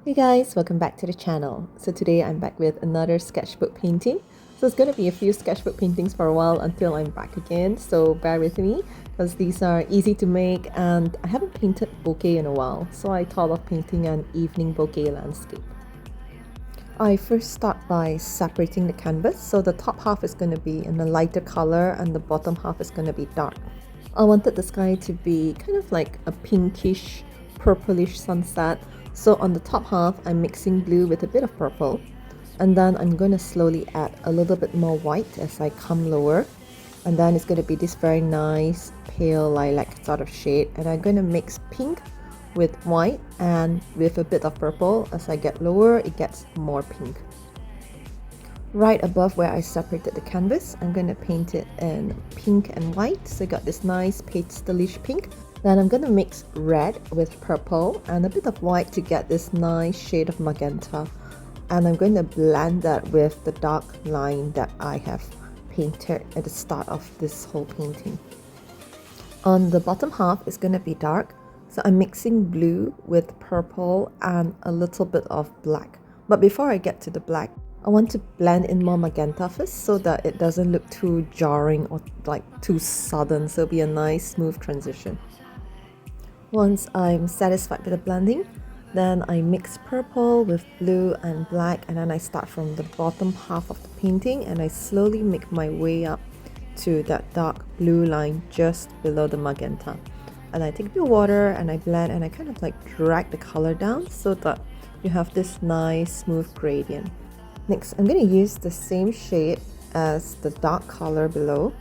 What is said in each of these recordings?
Hey guys, welcome back to the channel. So today I'm back with another sketchbook painting. So it's going to be a few sketchbook paintings for a while until I'm back again, so bear with me because these are easy to make and I haven't painted bokeh in a while, so I thought of painting an evening bokeh landscape. I first start by separating the canvas, so the top half is going to be in a lighter color and the bottom half is going to be dark. I wanted the sky to be kind of like a pinkish, purplish sunset. So on the top half, I'm mixing blue with a bit of purple. And then I'm going to slowly add a little bit more white as I come lower. And then it's going to be this very nice pale lilac sort of shade. And I'm going to mix pink with white and with a bit of purple. As I get lower, it gets more pink. Right above where I separated the canvas, I'm going to paint it in pink and white. So I got this nice pastelish pink. Then I'm going to mix red with purple and a bit of white to get this nice shade of magenta. And I'm going to blend that with the dark line that I have painted at the start of this whole painting. On the bottom half, it's going to be dark. So I'm mixing blue with purple and a little bit of black. But before I get to the black, I want to blend in more magenta first so that it doesn't look too jarring or like too sudden. So it'll be a nice smooth transition. Once I'm satisfied with the blending, then I mix purple with blue and black, and then I start from the bottom half of the painting and I slowly make my way up to that dark blue line just below the magenta. And I take a bit of water and I blend and I kind of like drag the color down so that you have this nice smooth gradient. Next, I'm going to use the same shade as the dark color below.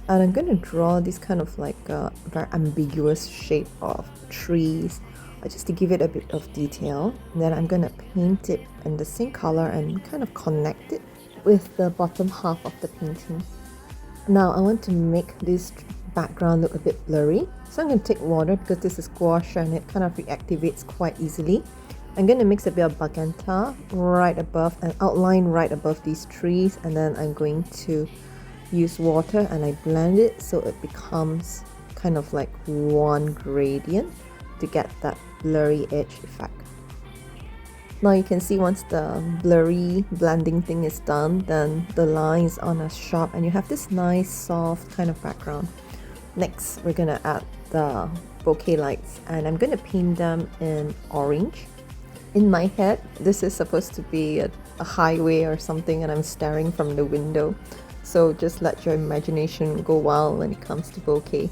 And I'm going to draw this kind of like a very ambiguous shape of trees just to give it a bit of detail. And then I'm going to paint it in the same color and kind of connect it with the bottom half of the painting. Now I want to make this background look a bit blurry. So I'm going to take water because this is gouache and it kind of reactivates quite easily. I'm going to mix a bit of magenta right above and outline right above these trees, and then I'm going to use water and I blend it so it becomes kind of like one gradient to get that blurry edge effect. Now you can see once the blurry blending thing is done, then the lines aren't as sharp and you have this nice soft kind of background. Next, we're going to add the bokeh lights and I'm going to paint them in orange. In my head, this is supposed to be a highway or something and I'm staring from the window. So just let your imagination go wild when it comes to bokeh.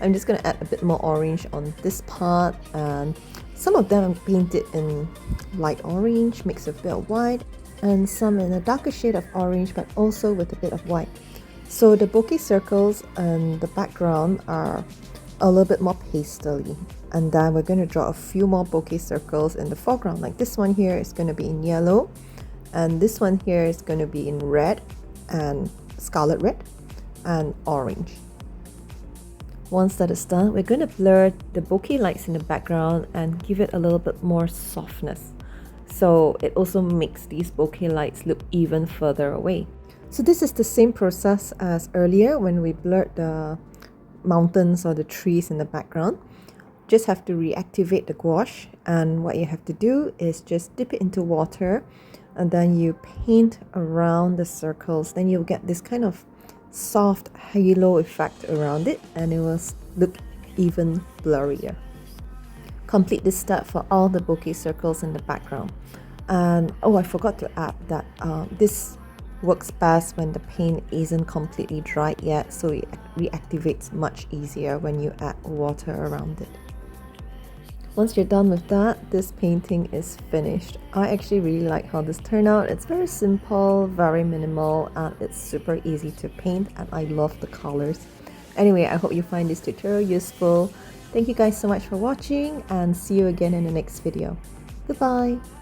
I'm just going to add a bit more orange on this part, and some of them are painted in light orange mixed with a bit of white, and some in a darker shade of orange but also with a bit of white. So the bokeh circles and the background are a little bit more pastely, and then we're going to draw a few more bokeh circles in the foreground. Like this one here is going to be in yellow, and this one here is going to be in red and scarlet red and orange. Once that is done, we're going to blur the bokeh lights in the background and give it a little bit more softness. So it also makes these bokeh lights look even further away. So this is the same process as earlier when we blurred the mountains or the trees in the background. Just have to reactivate the gouache, and what you have to do is just dip it into water and then you paint around the circles. Then you'll get this kind of soft halo effect around it and it will look even blurrier. Complete this step for all the bokeh circles in the background. And oh, I forgot to add that this works best when the paint isn't completely dried yet, so it reactivates much easier when you add water around it. Once you're done with that, this painting is finished. I actually really like how this turned out. It's very simple, very minimal, and it's super easy to paint, and I love the colors. Anyway, I hope you find this tutorial useful. Thank you guys so much for watching, and see you again in the next video. Goodbye!